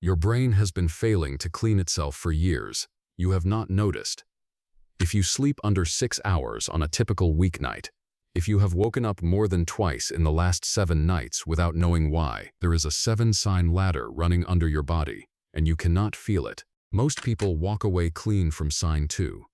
Your brain has been failing to clean itself for years. You have not noticed. If you sleep under 6 hours on a typical weeknight, if you have woken up more than twice in the last 7 nights without knowing why, there is a 7-sign ladder running under your body, and you cannot feel it. Most people walk away clean from sign 2.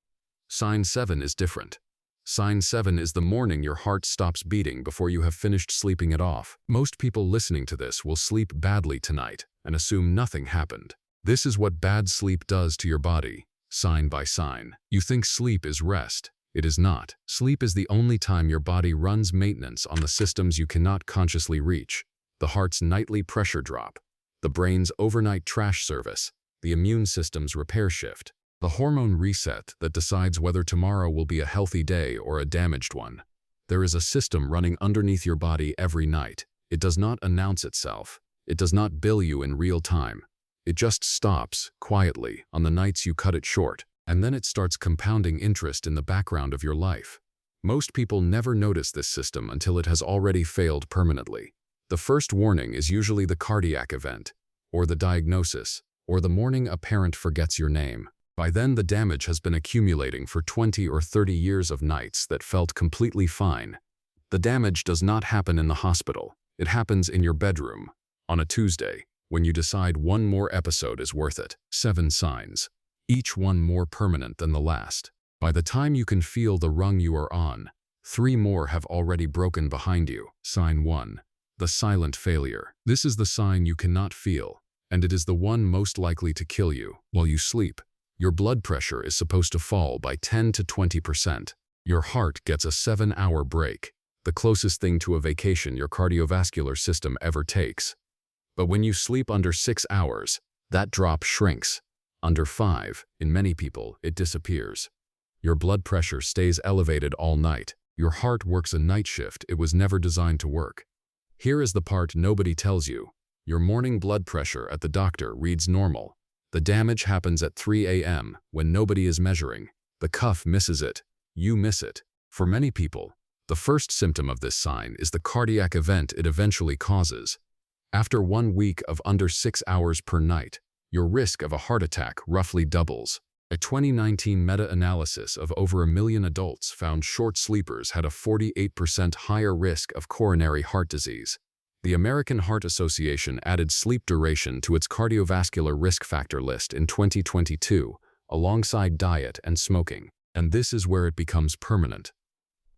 Sign 7 is different. Sign 7 is the morning your heart stops beating before you have finished sleeping it off. Most people listening to this will sleep badly tonight and assume nothing happened. This is what bad sleep does to your body, sign by sign. You think sleep is rest. It is not. Sleep is the only time your body runs maintenance on the systems you cannot consciously reach. The heart's nightly pressure drop, the brain's overnight trash service, the immune system's repair shift, the hormone reset that decides whether tomorrow will be a healthy day or a damaged one. There is a system running underneath your body every night. It does not announce itself. It does not bill you in real time. It just stops, quietly, on the nights you cut it short, and then it starts compounding interest in the background of your life. Most people never notice this system until it has already failed permanently. The first warning is usually the cardiac event, or the diagnosis, or the morning a parent forgets your name. By then, the damage has been accumulating for 20 or 30 years of nights that felt completely fine. The damage does not happen in the hospital. It happens in your bedroom, on a Tuesday, when you decide one more episode is worth it. 7 signs, each one more permanent than the last. By the time you can feel the rung you are on, 3 more have already broken behind you. Sign 1, the silent failure. This is the sign you cannot feel, and it is the one most likely to kill you. While you sleep, your blood pressure is supposed to fall by 10 to 20%. Your heart gets a 7-hour break, the closest thing to a vacation your cardiovascular system ever takes. But when you sleep under 6 hours, that drop shrinks. Under 5, in many people, it disappears. Your blood pressure stays elevated all night. Your heart works a night shift it was never designed to work. Here is the part nobody tells you. Your morning blood pressure at the doctor reads normal. The damage happens at 3 a.m. when nobody is measuring. The cuff misses it. You miss it. For many people, the first symptom of this sign is the cardiac event it eventually causes. After 1 week of under 6 hours per night, your risk of a heart attack roughly doubles. A 2019 meta-analysis of over 1 million adults found short sleepers had a 48% higher risk of coronary heart disease. The American Heart Association added sleep duration to its cardiovascular risk factor list in 2022, alongside diet and smoking. And this is where it becomes permanent.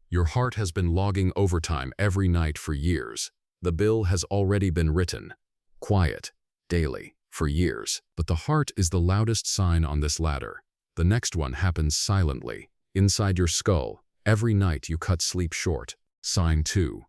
Your heart has been logging overtime every night for years. The bill has already been written. Quiet, daily, for years. But the heart is the loudest sign on this ladder. The next one happens silently, inside your skull. Every night you cut sleep short. Sign 2.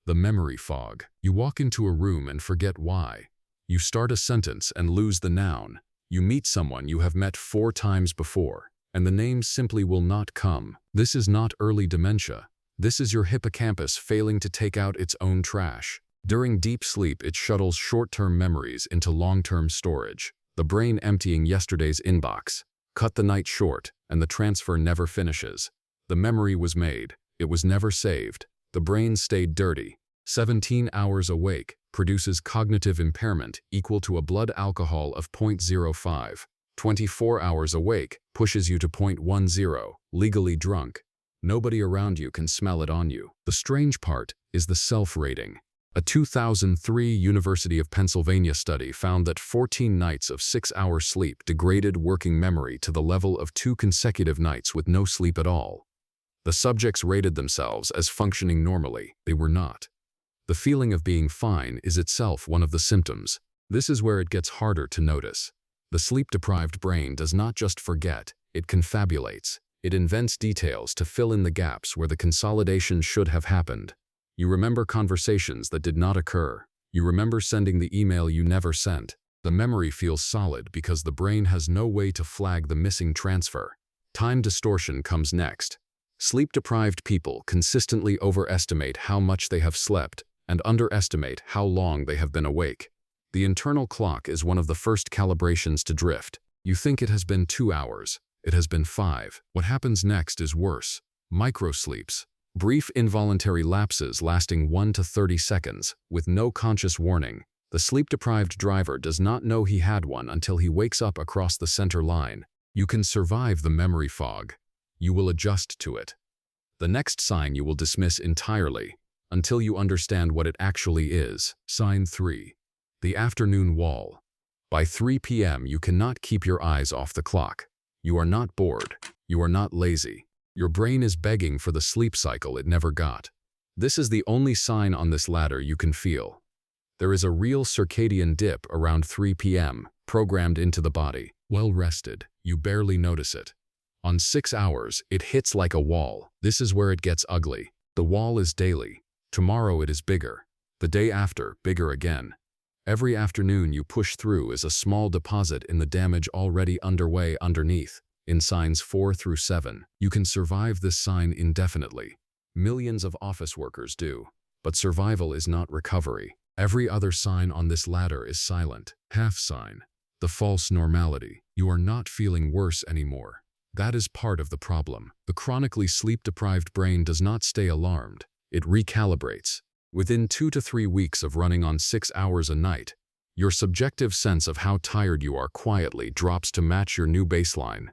The memory fog. You walk into a room and forget why. You start a sentence and lose the noun. You meet someone you have met 4 times before, and the name simply will not come. This is not early dementia. This is your hippocampus failing to take out its own trash. During deep sleep, it shuttles short-term memories into long-term storage. The brain emptying yesterday's inbox. Cut the night short, and the transfer never finishes. The memory was made. It was never saved. The brain stayed dirty. 17 hours awake produces cognitive impairment equal to a blood alcohol of 0.05. 24 hours awake pushes you to 0.10, legally drunk. Nobody around you can smell it on you. The strange part is the self-rating. A 2003 University of Pennsylvania study found that 14 nights of 6-hour sleep degraded working memory to the level of 2 consecutive nights with no sleep at all. The subjects rated themselves as functioning normally. They were not. The feeling of being fine is itself one of the symptoms. This is where it gets harder to notice. The sleep-deprived brain does not just forget, it confabulates. It invents details to fill in the gaps where the consolidation should have happened. You remember conversations that did not occur. You remember sending the email you never sent. The memory feels solid because the brain has no way to flag the missing transfer. Time distortion comes next. Sleep-deprived people consistently overestimate how much they have slept and underestimate how long they have been awake. The internal clock is one of the first calibrations to drift. You think it has been 2 hours. It has been 5. What happens next is worse. Microsleeps. Brief involuntary lapses lasting 1 to 30 seconds, with no conscious warning. The sleep-deprived driver does not know he had one until he wakes up across the center line. You can survive the memory fog. You will adjust to it. The next sign you will dismiss entirely until you understand what it actually is. Sign 3. The afternoon wall. By 3 p.m. you cannot keep your eyes off the clock. You are not bored. You are not lazy. Your brain is begging for the sleep cycle it never got. This is the only sign on this ladder you can feel. There is a real circadian dip around 3 p.m., programmed into the body. Well rested, you barely notice it. On 6 hours, it hits like a wall. This is where it gets ugly. The wall is daily. Tomorrow it is bigger. The day after, bigger again. Every afternoon you push through is a small deposit in the damage already underway underneath. In signs 4 through 7, you can survive this sign indefinitely. Millions of office workers do. But survival is not recovery. Every other sign on this ladder is silent. Half sign. The false normality. You are not feeling worse anymore. That is part of the problem. The chronically sleep-deprived brain does not stay alarmed. It recalibrates. Within 2 to 3 weeks of running on 6 hours a night, your subjective sense of how tired you are quietly drops to match your new baseline.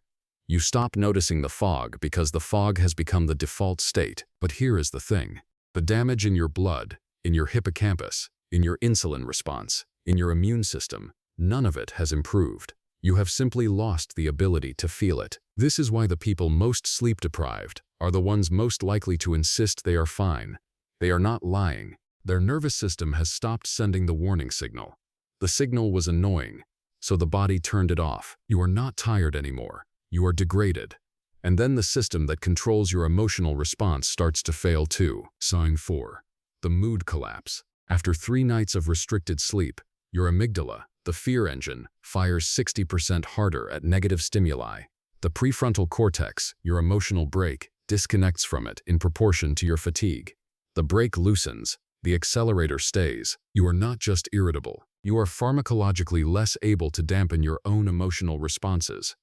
You stop noticing the fog because the fog has become the default state. But here is the thing. The damage in your blood, in your hippocampus, in your insulin response, in your immune system, none of it has improved. You have simply lost the ability to feel it. This is why the people most sleep-deprived are the ones most likely to insist they are fine. They are not lying. Their nervous system has stopped sending the warning signal. The signal was annoying, so the body turned it off. You are not tired anymore. You are degraded. And then the system that controls your emotional response starts to fail too. Sign 4. The mood collapse. After 3 nights of restricted sleep, your amygdala, the fear engine, fires 60% harder at negative stimuli. The prefrontal cortex, your emotional brake, disconnects from it in proportion to your fatigue. The brake loosens, the accelerator stays. You are not just irritable. You are pharmacologically less able to dampen your own emotional responses.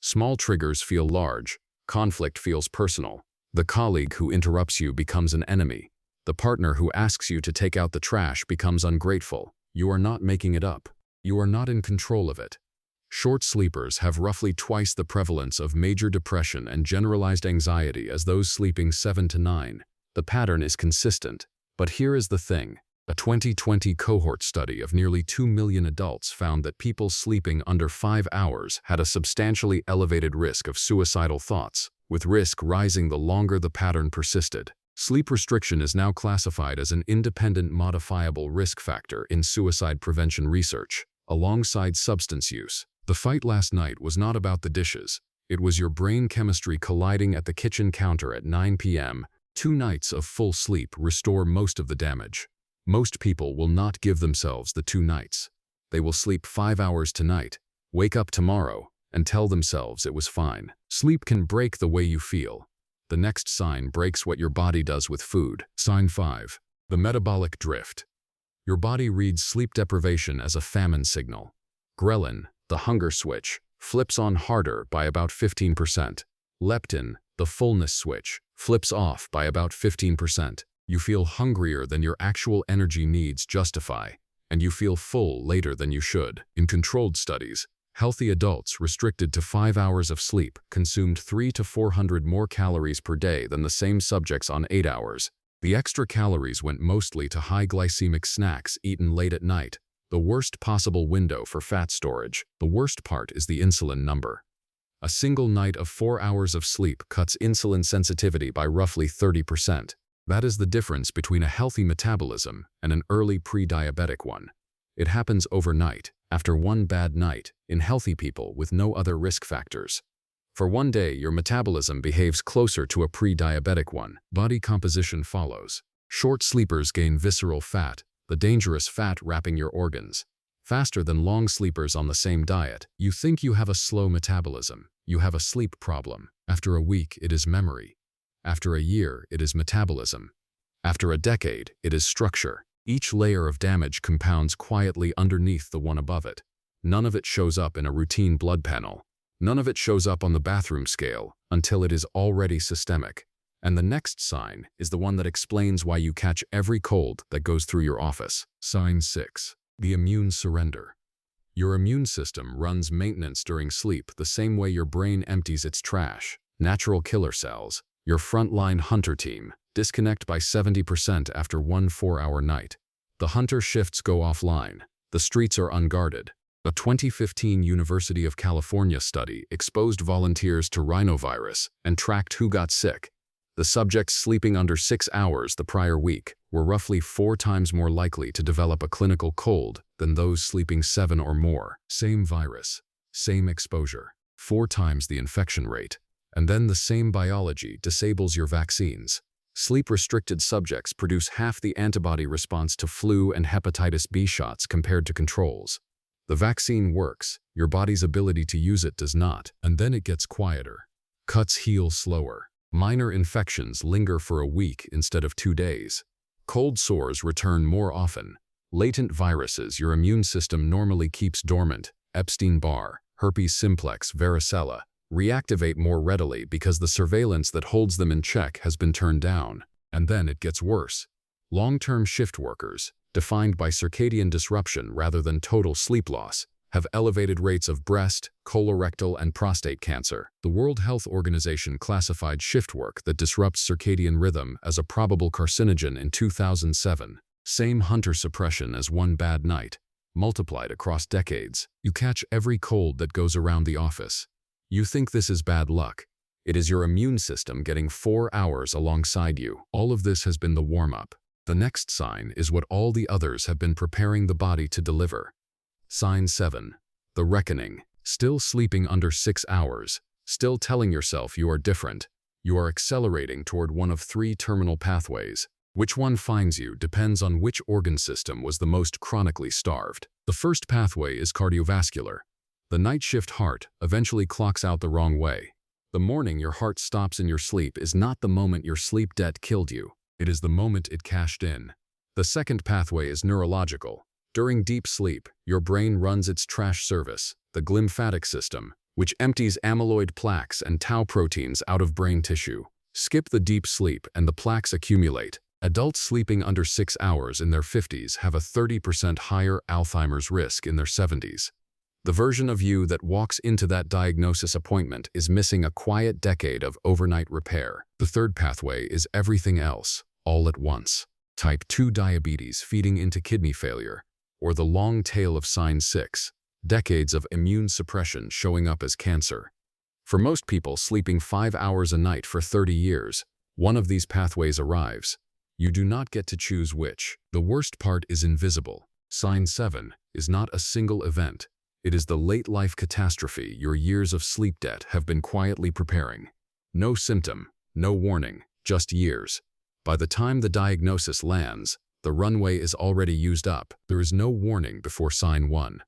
Small triggers feel large. Conflict feels personal. The colleague who interrupts you becomes an enemy. The partner who asks you to take out the trash becomes ungrateful. You are not making it up. You are not in control of it. Short sleepers have roughly twice the prevalence of major depression and generalized anxiety as those sleeping 7 to 9. The pattern is consistent. But here is the thing. A 2020 cohort study of nearly 2 million adults found that people sleeping under 5 hours had a substantially elevated risk of suicidal thoughts, with risk rising the longer the pattern persisted. Sleep restriction is now classified as an independent modifiable risk factor in suicide prevention research, alongside substance use. The fight last night was not about the dishes. It was your brain chemistry colliding at the kitchen counter at 9 p.m. 2 nights of full sleep restore most of the damage. Most people will not give themselves the 2 nights. They will sleep 5 hours tonight, wake up tomorrow, and tell themselves it was fine. Sleep can break the way you feel. The next sign breaks what your body does with food. Sign 5. The metabolic drift. Your body reads sleep deprivation as a famine signal. Ghrelin, the hunger switch, flips on harder by about 15%. Leptin, the fullness switch, flips off by about 15%. You feel hungrier than your actual energy needs justify, and you feel full later than you should. In controlled studies, healthy adults restricted to 5 hours of sleep consumed 300 to 400 more calories per day than the same subjects on 8 hours. The extra calories went mostly to high glycemic snacks eaten late at night, the worst possible window for fat storage. The worst part is the insulin number. A single night of 4 hours of sleep cuts insulin sensitivity by roughly 30%. That is the difference between a healthy metabolism and an early pre-diabetic one. It happens overnight, after one bad night, in healthy people with no other risk factors. For one day, your metabolism behaves closer to a pre-diabetic one. Body composition follows. Short sleepers gain visceral fat, the dangerous fat wrapping your organs, faster than long sleepers on the same diet. You think you have a slow metabolism. You have a sleep problem. After a week, it is memory. After a year, it is metabolism. After a decade, it is structure. Each layer of damage compounds quietly underneath the one above it. None of it shows up in a routine blood panel. None of it shows up on the bathroom scale until it is already systemic. And the next sign is the one that explains why you catch every cold that goes through your office. Sign 6. The immune surrender. Your immune system runs maintenance during sleep the same way your brain empties its trash. Natural killer cells, your frontline hunter team, disconnect by 70% after one 4-hour night. The hunter shifts go offline. The streets are unguarded. A 2015 University of California study exposed volunteers to rhinovirus and tracked who got sick. The subjects sleeping under 6 hours the prior week were roughly 4 times more likely to develop a clinical cold than those sleeping 7 or more. Same virus, same exposure, 4 times the infection rate. And then the same biology disables your vaccines. Sleep-restricted subjects produce half the antibody response to flu and hepatitis B shots compared to controls. The vaccine works, your body's ability to use it does not, and then it gets quieter. Cuts heal slower. Minor infections linger for a week instead of 2 days. Cold sores return more often. Latent viruses your immune system normally keeps dormant, Epstein-Barr, herpes simplex, varicella, reactivate more readily because the surveillance that holds them in check has been turned down. And then it gets worse. Long-term shift workers, defined by circadian disruption rather than total sleep loss, have elevated rates of breast, colorectal, and prostate cancer. The World Health Organization classified shift work that disrupts circadian rhythm as a probable carcinogen in 2007. Same hunter suppression as one bad night, multiplied across decades. You catch every cold that goes around the office. You think this is bad luck. It is your immune system getting 4 hours alongside you. All of this has been the warm-up. The next sign is what all the others have been preparing the body to deliver. Sign 7. The reckoning. Still sleeping under 6 hours. Still telling yourself you are different. You are accelerating toward one of 3 terminal pathways. Which one finds you depends on which organ system was the most chronically starved. The first pathway is cardiovascular. The night shift heart eventually clocks out the wrong way. The morning your heart stops in your sleep is not the moment your sleep debt killed you. It is the moment it cashed in. The second pathway is neurological. During deep sleep, your brain runs its trash service, the glymphatic system, which empties amyloid plaques and tau proteins out of brain tissue. Skip the deep sleep and the plaques accumulate. Adults sleeping under 6 hours in their 50s have a 30% higher Alzheimer's risk in their 70s. The version of you that walks into that diagnosis appointment is missing a quiet decade of overnight repair. The third pathway is everything else, all at once. Type 2 diabetes feeding into kidney failure, or the long tail of sign 6, decades of immune suppression showing up as cancer. For most people sleeping 5 hours a night for 30 years, one of these pathways arrives. You do not get to choose which. The worst part is invisible. Sign 7 is not a single event. It is the late-life catastrophe your years of sleep debt have been quietly preparing. No symptom, no warning, just years. By the time the diagnosis lands, the runway is already used up. There is no warning before sign 1.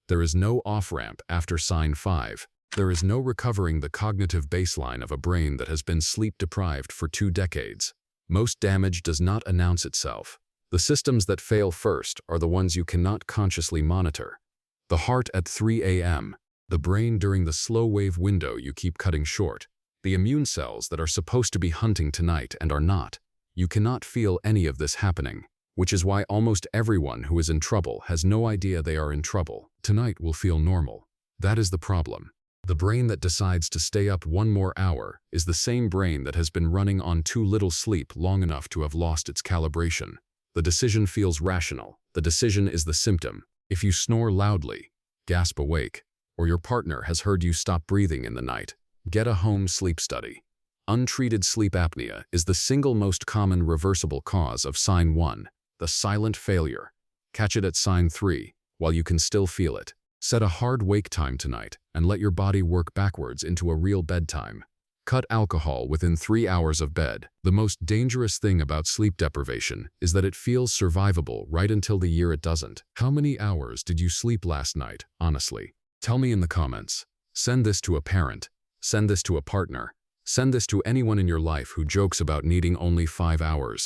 There is no off-ramp after sign 5. There is no recovering the cognitive baseline of a brain that has been sleep-deprived for 2 decades. Most damage does not announce itself. The systems that fail first are the ones you cannot consciously monitor. The heart at 3 a.m., the brain during the slow-wave window you keep cutting short, the immune cells that are supposed to be hunting tonight and are not. You cannot feel any of this happening, which is why almost everyone who is in trouble has no idea they are in trouble. Tonight will feel normal. That is the problem. The brain that decides to stay up 1 more hour is the same brain that has been running on too little sleep long enough to have lost its calibration. The decision feels rational. The decision is the symptom. If you snore loudly, gasp awake, or your partner has heard you stop breathing in the night, get a home sleep study. Untreated sleep apnea is the single most common reversible cause of sign 1, the silent failure. Catch it at sign 3, while you can still feel it. Set a hard wake time tonight and let your body work backwards into a real bedtime. Cut alcohol within 3 hours of bed. The most dangerous thing about sleep deprivation is that it feels survivable right until the year it doesn't. How many hours did you sleep last night, honestly? Tell me in the comments. Send this to a parent. Send this to a partner. Send this to anyone in your life who jokes about needing only 5 hours.